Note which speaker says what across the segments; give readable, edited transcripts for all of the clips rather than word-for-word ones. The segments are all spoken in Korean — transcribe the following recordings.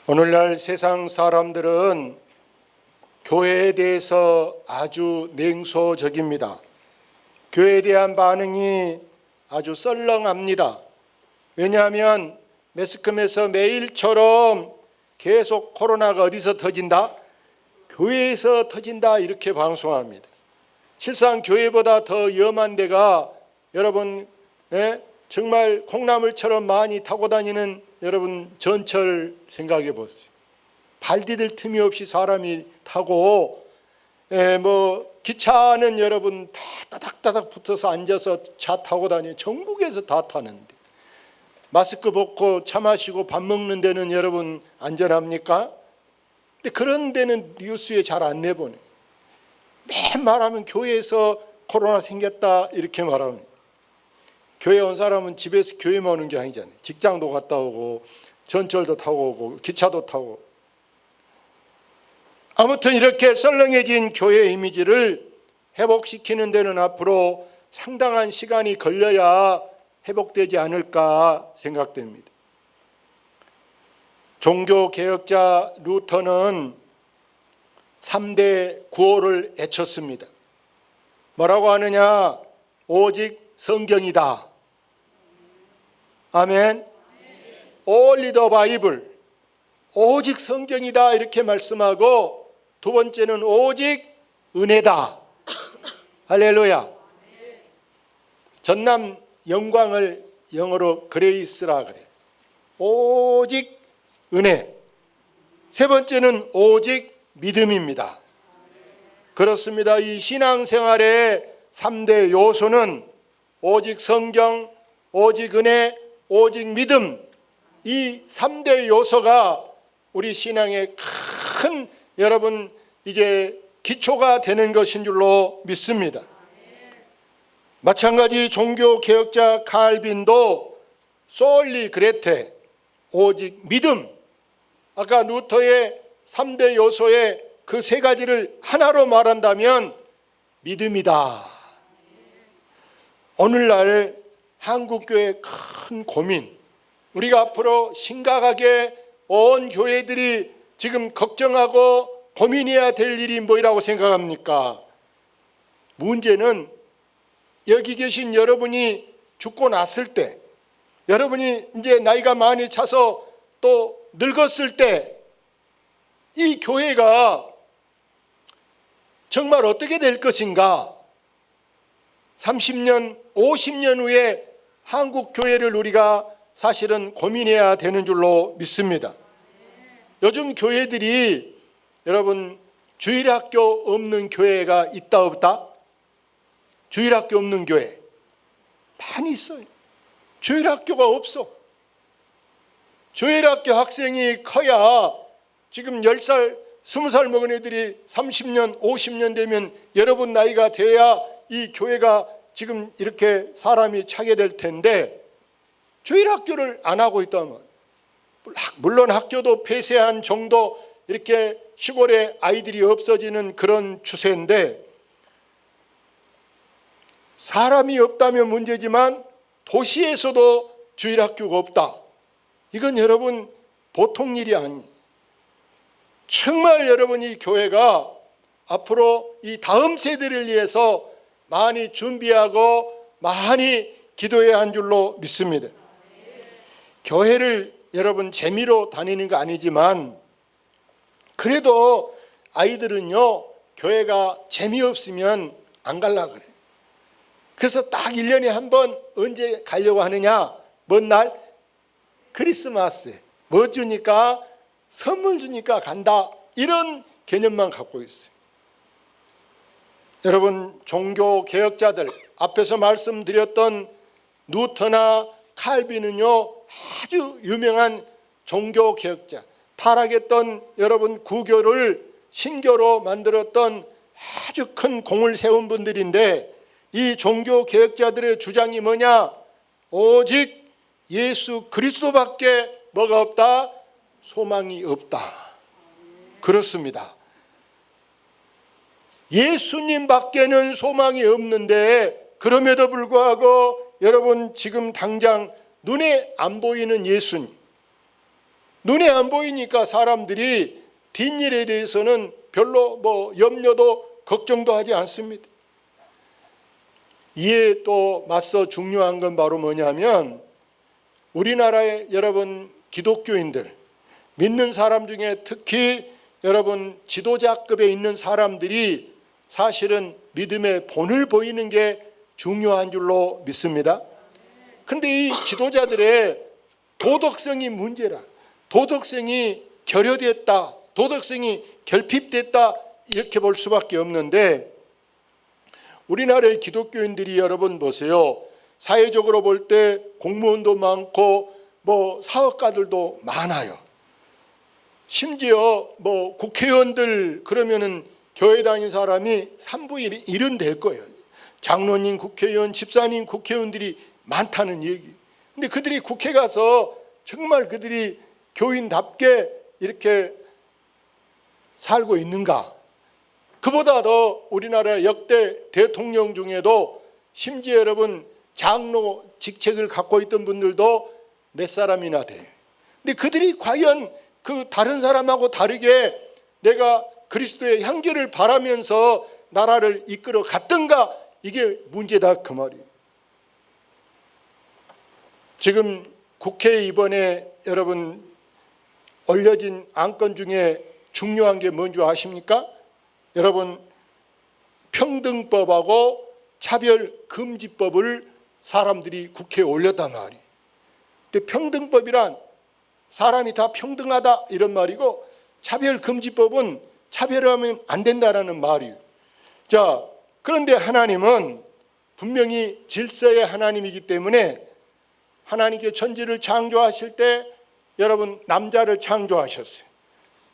Speaker 1: 오늘날 세상 사람들은 교회에 대해서 아주 냉소적입니다. 교회에 대한 반응이 아주 썰렁합니다. 왜냐하면 매스컴에서 매일처럼 계속 코로나가 어디서 터진다? 교회에서 터진다 이렇게 방송합니다. 실상 교회보다 더 위험한 데가 여러분 정말 콩나물처럼 많이 타고 다니는 여러분 전철 생각해 보세요. 발 디딜 틈이 없이 사람이 타고 기차는 여러분 다 따닥따닥 붙어서 앉아서 차 타고 다니요. 전국에서 다 타는데 마스크 벗고 차 마시고 밥 먹는 데는 여러분 안전합니까? 근데 그런 데는 뉴스에 잘 안 내보내. 맨 말하면 교회에서 코로나 생겼다 이렇게 말합니다. 교회 온 사람은 집에서 교회만 오는 게 아니잖아요. 직장도 갔다 오고 전철도 타고 오고 기차도 타고. 아무튼 이렇게 썰렁해진 교회 이미지를 회복시키는 데는 앞으로 상당한 시간이 걸려야 회복되지 않을까 생각됩니다. 종교개혁자 루터는 3대 구호를 외쳤습니다. 뭐라고 하느냐? 오직 성경이다. 아멘. Only the Bible. 오직 성경이다 이렇게 말씀하고, 두 번째는 오직 은혜다. 할렐루야. 전남 영광을 영어로 그레이스라 그래. 오직 은혜. 세 번째는 오직 믿음입니다. 그렇습니다. 이 신앙생활의 3대 요소는 오직 성경, 오직 은혜, 오직 믿음, 이 3대 요소가 우리 신앙의 큰 여러분 이제 기초가 되는 것인 줄로 믿습니다. 마찬가지 종교개혁자 칼빈도 솔리 그레테, 오직 믿음, 아까 루터의 3대 요소의 그 세 가지를 하나로 말한다면 믿음이다. 오늘날 한국교회의 큰 고민, 우리가 앞으로 심각하게 온 교회들이 지금 걱정하고 고민해야 될 일이 뭐라고 생각합니까? 문제는 여기 계신 여러분이 죽고 났을 때, 여러분이 이제 나이가 많이 차서 또 늙었을 때 이 교회가 정말 어떻게 될 것인가? 30년, 50년 후에 한국 교회를 우리가 사실은 고민해야 되는 줄로 믿습니다. 요즘 교회들이 여러분 주일학교 없는 교회가 있다 없다? 주일학교 없는 교회 많이 있어요. 주일학교가 없어. 주일학교 학생이 커야 지금 10살, 20살 먹은 애들이 30년, 50년 되면 여러분 나이가 돼야 이 교회가 지금 이렇게 사람이 차게 될 텐데, 주일학교를 안 하고 있다면, 물론 학교도 폐쇄한 정도 이렇게 시골에 아이들이 없어지는 그런 추세인데, 사람이 없다면 문제지만 도시에서도 주일학교가 없다. 이건 여러분 보통 일이 아니에요. 정말 여러분 이 교회가 앞으로 이 다음 세대를 위해서 많이 준비하고 많이 기도해야 한 줄로 믿습니다. 교회를 여러분 재미로 다니는 거 아니지만 그래도 아이들은요 교회가 재미없으면 안 갈라 그래요. 그래서 딱 1년에 한 번 언제 가려고 하느냐? 뭔 날? 크리스마스에 뭐 주니까? 선물 주니까 간다. 이런 개념만 갖고 있어요. 여러분 종교 개혁자들 앞에서 말씀드렸던 루터나 칼빈은요 아주 유명한 종교 개혁자, 타락했던 여러분 구교를 신교로 만들었던 아주 큰 공을 세운 분들인데, 이 종교 개혁자들의 주장이 뭐냐? 오직 예수 그리스도밖에 뭐가 없다? 소망이 없다. 그렇습니다. 예수님밖에는 소망이 없는데, 그럼에도 불구하고 여러분 지금 당장 눈에 안 보이는 예수님, 눈에 안 보이니까 사람들이 뒷일에 대해서는 별로 염려도 걱정도 하지 않습니다. 이에 또 맞서 중요한 건 바로 뭐냐면, 우리나라의 여러분 기독교인들, 믿는 사람 중에 특히 여러분 지도자급에 있는 사람들이 사실은 믿음의 본을 보이는 게 중요한 줄로 믿습니다. 그런데 이 지도자들의 도덕성이 문제라, 도덕성이 결여됐다, 도덕성이 결핍됐다, 이렇게 볼 수밖에 없는데, 우리나라의 기독교인들이 여러분 보세요. 사회적으로 볼 때 공무원도 많고 사업가들도 많아요. 심지어 국회의원들 그러면은 교회 다니는 사람이 3분의 1은 될 거예요. 장로님 국회의원, 집사님 국회의원들이 많다는 얘기. 근데 그들이 국회 가서 정말 그들이 교인답게 이렇게 살고 있는가? 그보다 더 우리나라 역대 대통령 중에도 심지어 여러분 장로 직책을 갖고 있던 분들도 몇 사람이나 돼요. 근데 그들이 과연 그 다른 사람하고 다르게 내가 그리스도의 향기를 바라면서 나라를 이끌어 갔던가, 이게 문제다 그 말이에요. 지금 국회에 이번에 여러분 올려진 안건 중에 중요한 게 뭔지 아십니까? 여러분 평등법하고 차별금지법을 사람들이 국회에 올렸단 말이에요. 근데 평등법이란 사람이 다 평등하다 이런 말이고, 차별금지법은 차별하면 안 된다라는 말이에요. 자, 그런데 하나님은 분명히 질서의 하나님이기 때문에 하나님께 천지를 창조하실 때 여러분 남자를 창조하셨어요.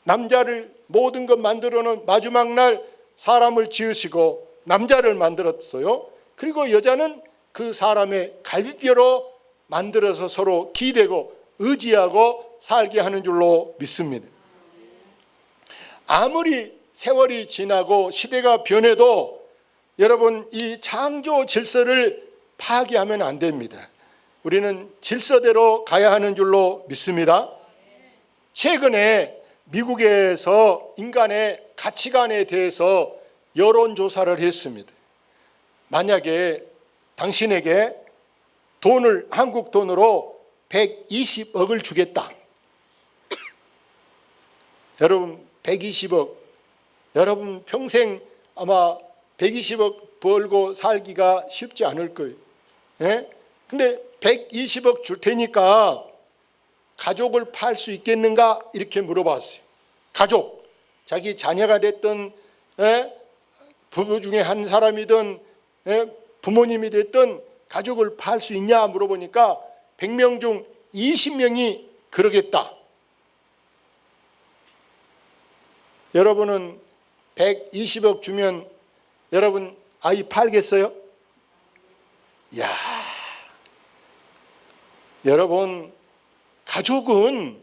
Speaker 1: 남자를 모든 것 만들어 놓은 마지막 날 사람을 지으시고 남자를 만들었어요. 그리고 여자는 그 사람의 갈비뼈로 만들어서 서로 기대고 의지하고 살게 하는 줄로 믿습니다. 아무리 세월이 지나고 시대가 변해도 여러분 이 창조 질서를 파괴하면 안 됩니다. 우리는 질서대로 가야 하는 줄로 믿습니다. 최근에 미국에서 인간의 가치관에 대해서 여론조사를 했습니다. 만약에 당신에게 돈을 한국 돈으로 120억을 주겠다. 여러분 120억, 여러분 평생 아마 120억 벌고 살기가 쉽지 않을 거예요. 근데 120억 줄 테니까 가족을 팔 수 있겠는가 이렇게 물어봤어요. 가족, 자기 자녀가 됐든 부부 중에 한 사람이든 부모님이 됐든 가족을 팔 수 있냐 물어보니까 100명 중 20명이 그러겠다. 여러분은 120억 주면 여러분 아이 팔겠어요? 이야, 여러분 가족은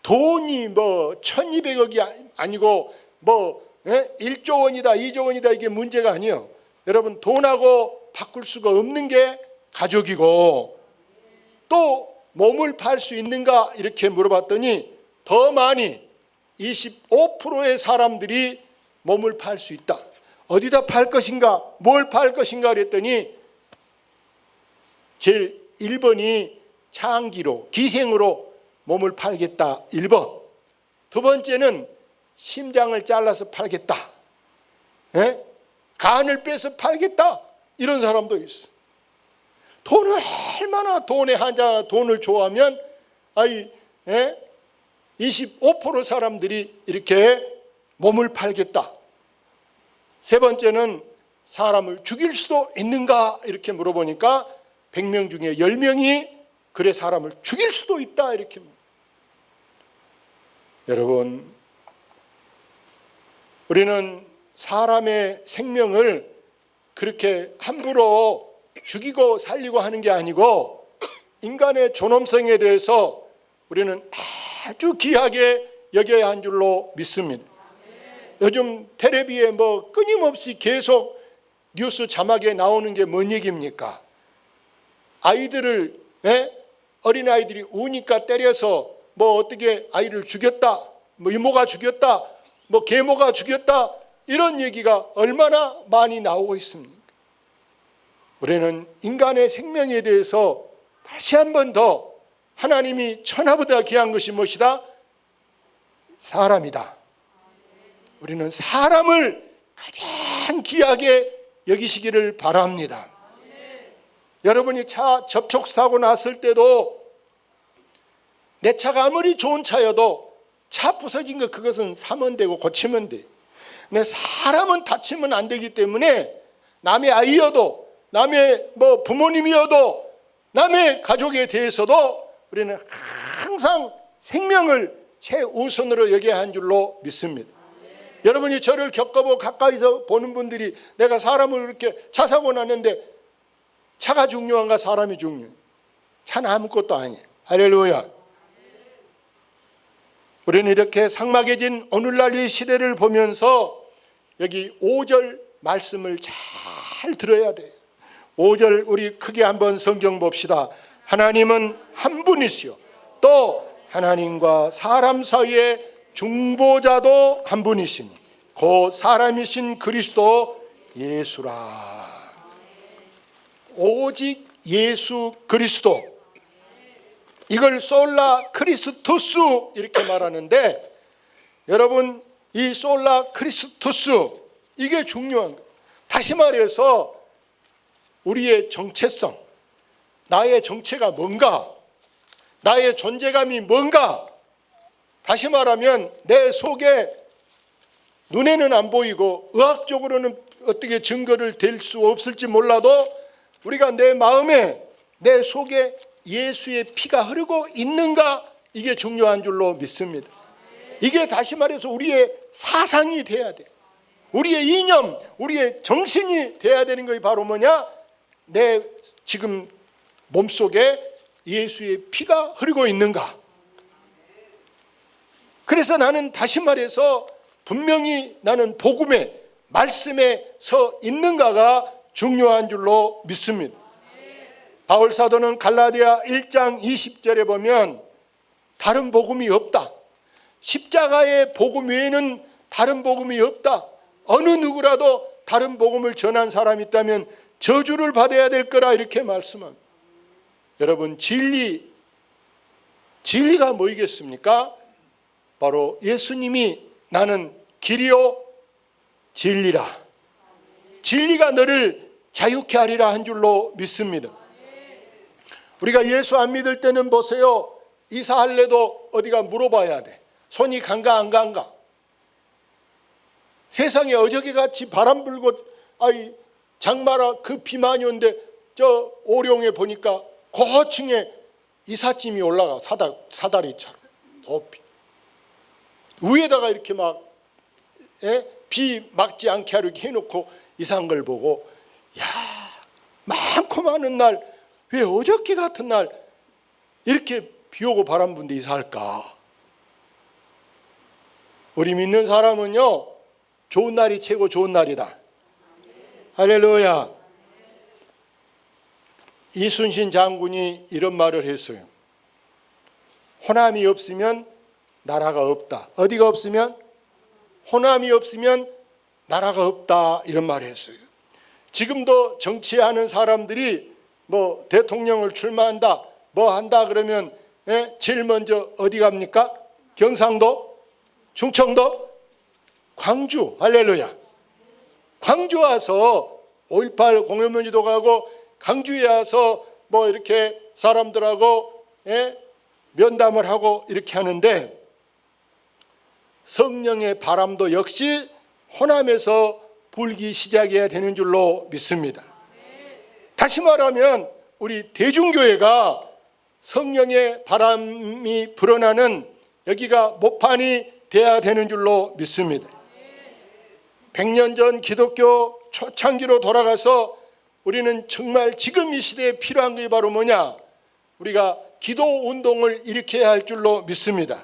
Speaker 1: 돈이 1200억이 아니고 1조 원이다 2조 원이다 이게 문제가 아니에요. 여러분 돈하고 바꿀 수가 없는 게 가족이고, 또 몸을 팔 수 있는가 이렇게 물어봤더니 더 많이 25%의 사람들이 몸을 팔 수 있다. 어디다 팔 것인가, 뭘 팔 것인가 그랬더니 제일 1번이 창기로, 기생으로 몸을 팔겠다 1번. 두 번째는 심장을 잘라서 팔겠다, 간을 빼서 팔겠다, 이런 사람도 있어. 돈을 얼마나 돈에 한자 돈을 좋아하면 25% 사람들이 이렇게 몸을 팔겠다. 세 번째는 사람을 죽일 수도 있는가 이렇게 물어보니까 100명 중에 10명이 그래 사람을 죽일 수도 있다 이렇게. 여러분, 우리는 사람의 생명을 그렇게 함부로 죽이고 살리고 하는 게 아니고 인간의 존엄성에 대해서 우리는 아주 귀하게 여겨야 한 줄로 믿습니다. 요즘 텔레비에 끊임없이 계속 뉴스 자막에 나오는 게 뭔 얘기입니까? 아이들을 어린아이들이 우니까 때려서 뭐 어떻게 아이를 죽였다, 뭐 이모가 죽였다, 뭐 계모가 죽였다, 이런 얘기가 얼마나 많이 나오고 있습니까? 우리는 인간의 생명에 대해서 다시 한 번 더 하나님이 천하보다 귀한 것이 무엇이다? 사람이다. 우리는 사람을 가장 귀하게 여기시기를 바랍니다. 여러분이 차 접촉사고 났을 때도 내 차가 아무리 좋은 차여도 차 부서진 거 그것은 사면 되고 고치면 돼. 근데 사람은 다치면 안 되기 때문에 남의 아이여도 남의 뭐 부모님이어도 남의 가족에 대해서도 우리는 항상 생명을 최우선으로 여겨야 한 줄로 믿습니다. 여러분이 저를 겪어보고 가까이서 보는 분들이 내가 사람을 이렇게 차 사고 났는데 차가 중요한가 사람이 중요해? 차는 아무것도 아니에요. 할렐루야. 우리는 이렇게 삭막해진 오늘날의 시대를 보면서 여기 5절 말씀을 잘 들어야 돼요. 5절 우리 크게 한번 성경 봅시다. 하나님은 한 분이시요 또 하나님과 사람 사이에 중보자도 한 분이시니 곧 사람이신 그리스도 예수라. 오직 예수 그리스도, 이걸 솔라 크리스투스 이렇게 말하는데, 여러분 이 솔라 크리스투스 이게 중요한 거예요. 다시 말해서 우리의 정체성, 나의 정체가 뭔가, 나의 존재감이 뭔가, 다시 말하면 내 속에 눈에는 안 보이고 의학적으로는 어떻게 증거를 댈 수 없을지 몰라도 우리가 내 마음에 내 속에 예수의 피가 흐르고 있는가, 이게 중요한 줄로 믿습니다. 이게 다시 말해서 우리의 사상이 돼야 돼. 우리의 이념, 우리의 정신이 돼야 되는 것이 바로 뭐냐? 내 지금 몸속에 예수의 피가 흐르고 있는가. 그래서 나는 다시 말해서 분명히 나는 복음의 말씀에 서 있는가가 중요한 줄로 믿습니다. 바울 사도는 갈라디아 1장 20절에 보면 다른 복음이 없다. 십자가의 복음 외에는 다른 복음이 없다. 어느 누구라도 다른 복음을 전한 사람이 있다면 저주를 받아야 될 거라 이렇게 말씀합니다. 여러분 진리가 뭐이겠습니까? 바로 예수님이 나는 길이요 진리라. 진리가 너를 자유케 하리라 한 줄로 믿습니다. 우리가 예수 안 믿을 때는 보세요. 이사할래도 어디가 물어봐야 돼. 손이 간가 안 간가. 세상에 어저께같이 바람 불고 장마라 그 비 많이 오는데 저 오룡에 보니까 고층에 이삿짐이 올라가. 사다리처럼 높이 위에다가 이렇게 막 비 막지 않게 이렇게 해놓고 이사한 걸 보고, 야, 많고 많은 날 왜 어저께 같은 날 이렇게 비 오고 바람 분데 이사할까? 우리 믿는 사람은요, 좋은 날이 최고 좋은 날이다. 할렐루야. 이순신 장군이 이런 말을 했어요. 호남이 없으면 나라가 없다. 어디가 없으면? 호남이 없으면 나라가 없다. 이런 말을 했어요. 지금도 정치하는 사람들이 뭐 대통령을 출마한다, 뭐 한다 그러면 제일 먼저 어디 갑니까? 경상도? 충청도? 광주. 할렐루야. 광주 와서 5.18 공연문지도 가고 광주에 와서 뭐 이렇게 사람들하고 면담을 하고 이렇게 하는데, 성령의 바람도 역시 호남에서 불기 시작해야 되는 줄로 믿습니다. 다시 말하면 우리 대중교회가 성령의 바람이 불어나는 여기가 모판이 돼야 되는 줄로 믿습니다. 100년 전 기독교 초창기로 돌아가서 우리는 정말 지금 이 시대에 필요한 것이 바로 뭐냐? 우리가 기도 운동을 일으켜야 할 줄로 믿습니다.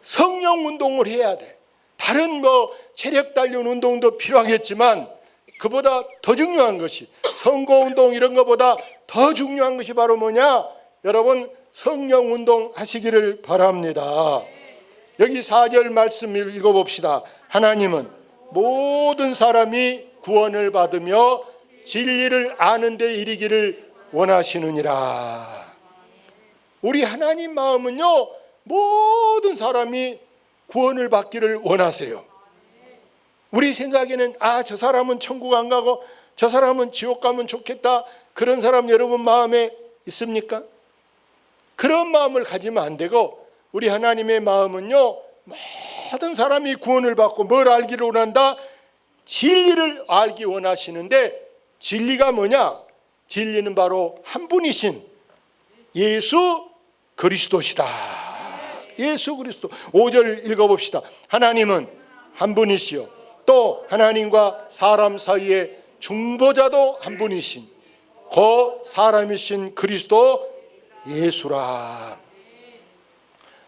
Speaker 1: 성령 운동을 해야 돼. 다른 뭐 체력 단련 운동도 필요하겠지만 그보다 더 중요한 것이, 선거 운동 이런 것보다 더 중요한 것이 바로 뭐냐? 여러분, 성령 운동 하시기를 바랍니다. 여기 4절 말씀을 읽어봅시다. 하나님은 모든 사람이 구원을 받으며 진리를 아는 데 이르기를 원하시느니라. 우리 하나님 마음은요, 모든 사람이 구원을 받기를 원하세요. 우리 생각에는 저 사람은 천국 안 가고 저 사람은 지옥 가면 좋겠다, 그런 사람 여러분 마음에 있습니까? 그런 마음을 가지면 안 되고, 우리 하나님의 마음은요, 모든 사람이 구원을 받고 뭘 알기를 원한다? 진리를 알기 원하시는데, 진리가 뭐냐? 진리는 바로 한 분이신 예수 그리스도시다. 예수 그리스도. 5절 읽어봅시다. 하나님은 한 분이시요, 또 하나님과 사람 사이에 중보자도 한 분이신 그 사람이신 그리스도 예수라.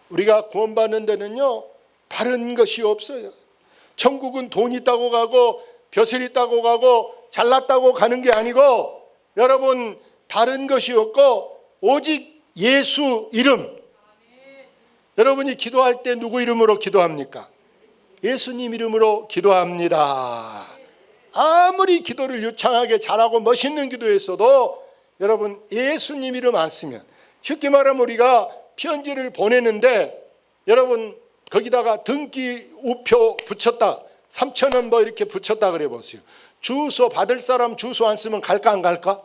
Speaker 1: 우리가 구원받는 데는요, 다른 것이 없어요. 천국은 돈 있다고 가고 벼슬 있다고 가고 잘났다고 가는 게 아니고, 여러분 다른 것이 없고 오직 예수 이름. 여러분이 기도할 때 누구 이름으로 기도합니까? 예수님 이름으로 기도합니다. 아무리 기도를 유창하게 잘하고 멋있는 기도했어도 여러분 예수님 이름 안 쓰면, 쉽게 말하면 우리가 편지를 보내는데 여러분 거기다가 등기 우표 붙였다, 3,000원 뭐 이렇게 붙였다 그래 보세요. 주소 받을 사람 주소 안 쓰면 갈까 안 갈까?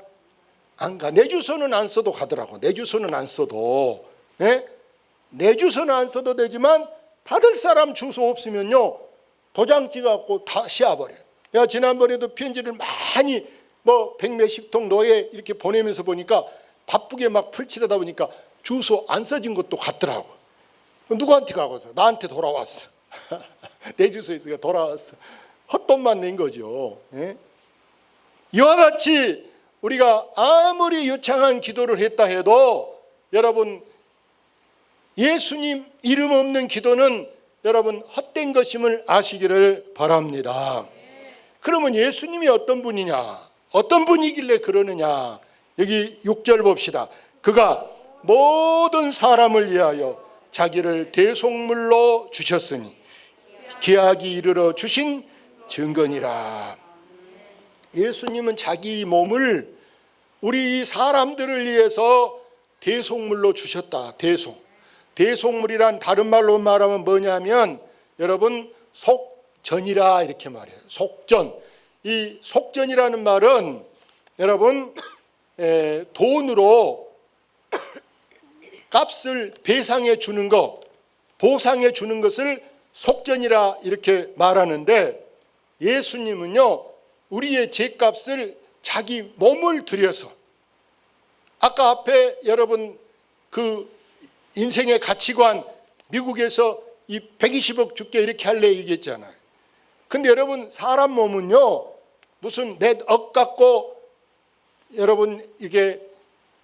Speaker 1: 안 가. 내 주소는 안 써도 가더라고. 내 주소는 안 써도. 내 주소는 안 써도 되지만 받을 사람 주소 없으면요, 도장 찍어갖고 다 씌워버려요. 내가 지난번에도 편지를 많이 뭐 100몇십 통 노예 이렇게 보내면서 보니까 바쁘게 막 풀칠하다 보니까 주소 안 써진 것도 같더라고. 누구한테 가고서? 나한테 돌아왔어. 내 주소에 있으니까 돌아왔어. 헛돈만 낸 거죠. 이와 같이 우리가 아무리 유창한 기도를 했다 해도 여러분 예수님 이름 없는 기도는 여러분 헛된 것임을 아시기를 바랍니다. 그러면 예수님이 어떤 분이냐, 어떤 분이길래 그러느냐. 여기 6절 봅시다. 그가 모든 사람을 위하여 자기를 대속물로 주셨으니 기약이 이르러 주신 증거니라. 예수님은 자기 몸을 우리 사람들을 위해서 대속물로 주셨다. 대속물이란 다른 말로 말하면 뭐냐면 여러분 속전이라 이렇게 말해요. 속전. 이 속전이라는 말은 여러분 돈으로 값을 배상해 주는 것, 보상해 주는 것을 속전이라 이렇게 말하는데, 예수님은요 우리의 죄값을 자기 몸을 들여서, 아까 앞에 여러분 그 인생의 가치관, 미국에서 이 120억 줄게 이렇게 할래 얘기했잖아요. 근데 여러분 사람 몸은요 무슨 넷억 갖고 여러분 이게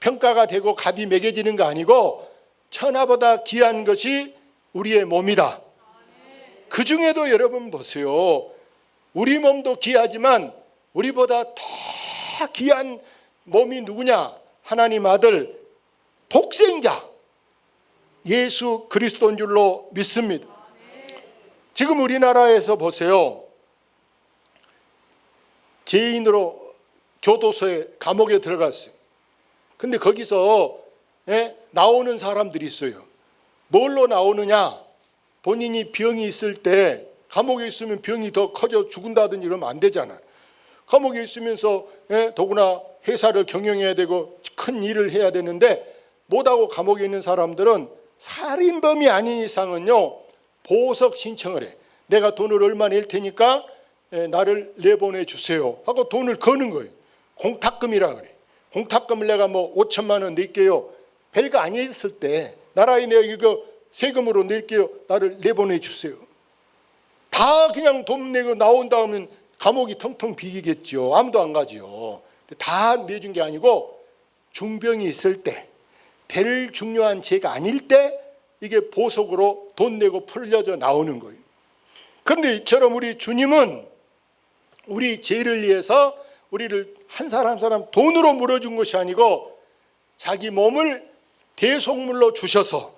Speaker 1: 평가가 되고 값이 매겨지는 거 아니고 천하보다 귀한 것이 우리의 몸이다. 그 중에도 여러분 보세요. 우리 몸도 귀하지만 우리보다 더 귀한 몸이 누구냐? 하나님 아들 독생자 예수 그리스도인 줄로 믿습니다. 지금 우리나라에서 보세요. 죄인으로 교도소에 감옥에 들어갔어요. 근데 거기서 나오는 사람들이 있어요. 뭘로 나오느냐? 본인이 병이 있을 때, 감옥에 있으면 병이 더 커져 죽은다든지 이러면 안 되잖아요. 감옥에 있으면서 더구나 회사를 경영해야 되고 큰 일을 해야 되는데 못하고 감옥에 있는 사람들은 살인범이 아닌 이상은요 보석 신청을 해. 내가 돈을 얼마 낼 테니까 나를 내보내 주세요 하고 돈을 거는 거예요. 공탁금이라 그래. 공탁금을 내가 뭐 5천만 원 낼게요. 별거 아니었을 때 나라에 내가 이거 세금으로 낼게요. 나를 내보내 주세요. 다 그냥 돈 내고 나온 다음엔 감옥이 텅텅 비기겠죠. 아무도 안 가지요. 다 내준 게 아니고 중병이 있을 때, 별 중요한 죄가 아닐 때 이게 보석으로 돈 내고 풀려져 나오는 거예요. 그런데 이처럼 우리 주님은 우리 죄를 위해서 우리를 한 사람 한 사람 돈으로 물어준 것이 아니고 자기 몸을 대속물로 주셔서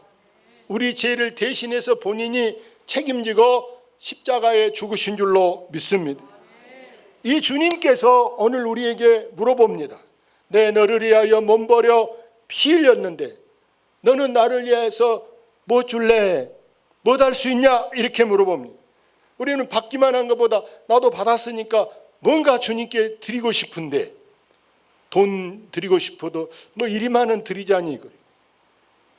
Speaker 1: 우리 죄를 대신해서 본인이 책임지고 십자가에 죽으신 줄로 믿습니다. 이 주님께서 오늘 우리에게 물어봅니다. 내 너를 위하여 몸 버려 피 흘렸는데 너는 나를 위해서 뭐 줄래? 뭐 할 수 있냐? 이렇게 물어봅니다. 우리는 받기만 한 것보다 나도 받았으니까 뭔가 주님께 드리고 싶은데, 돈 드리고 싶어도 뭐 이리만은 드리자니 이거.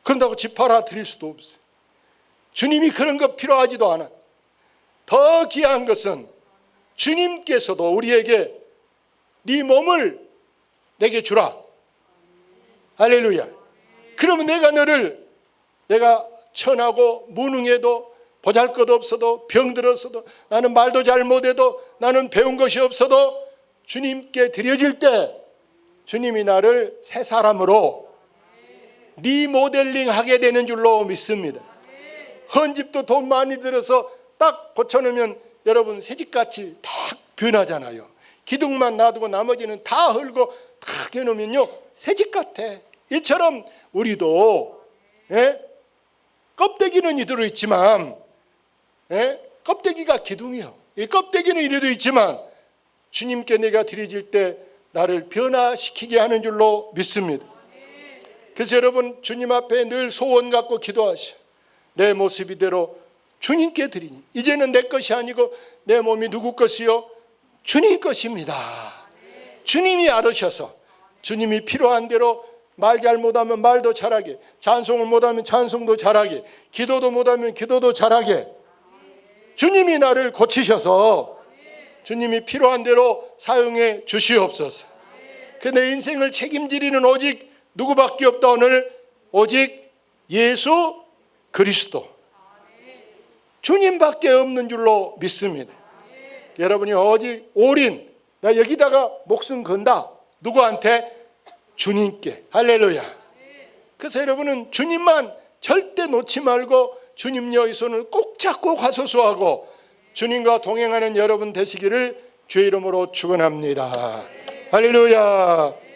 Speaker 1: 그런다고 집 팔아 드릴 수도 없어요. 주님이 그런 거 필요하지도 않아. 더 귀한 것은 주님께서도 우리에게 네 몸을 내게 주라. 할렐루야. 그러면 내가 천하고 무능해도 보잘것 없어도 병들었어도 나는 말도 잘 못해도 나는 배운 것이 없어도 주님께 드려질 때 주님이 나를 새 사람으로 리모델링 하게 되는 줄로 믿습니다. 헌 집도 돈 많이 들어서 딱 고쳐놓으면 여러분 새집같이 딱 변하잖아요. 기둥만 놔두고 나머지는 다 헐고 다 해놓으면요 새집 같아. 이처럼 우리도 껍데기는 이대로 있지만 껍데기가 기둥이요. 이 껍데기는 이래도 있지만 주님께 내가 드려질 때 나를 변화시키게 하는 줄로 믿습니다. 그래서 여러분 주님 앞에 늘 소원 갖고 기도하시오. 내 모습 이대로 주님께 드리니 이제는 내 것이 아니고 내 몸이 누구 것이요? 주님 것입니다. 주님이 알으셔서 주님이 필요한 대로 말 잘 못하면 말도 잘하게, 찬송을 못하면 찬송도 잘하게, 기도도 못하면 기도도 잘하게 주님이 나를 고치셔서 주님이 필요한 대로 사용해 주시옵소서. 그 내 인생을 책임지리는 오직 누구밖에 없다. 오늘 오직 예수 그리스도 주님밖에 없는 줄로 믿습니다. 여러분이 오직 올인, 나 여기다가 목숨 건다. 누구한테? 주님께. 할렐루야. 그래서 여러분은 주님만 절대 놓지 말고 주님 여의 손을 꼭 잡고 가소서하고 주님과 동행하는 여러분 되시기를 주의 이름으로 축원합니다. 할렐루야.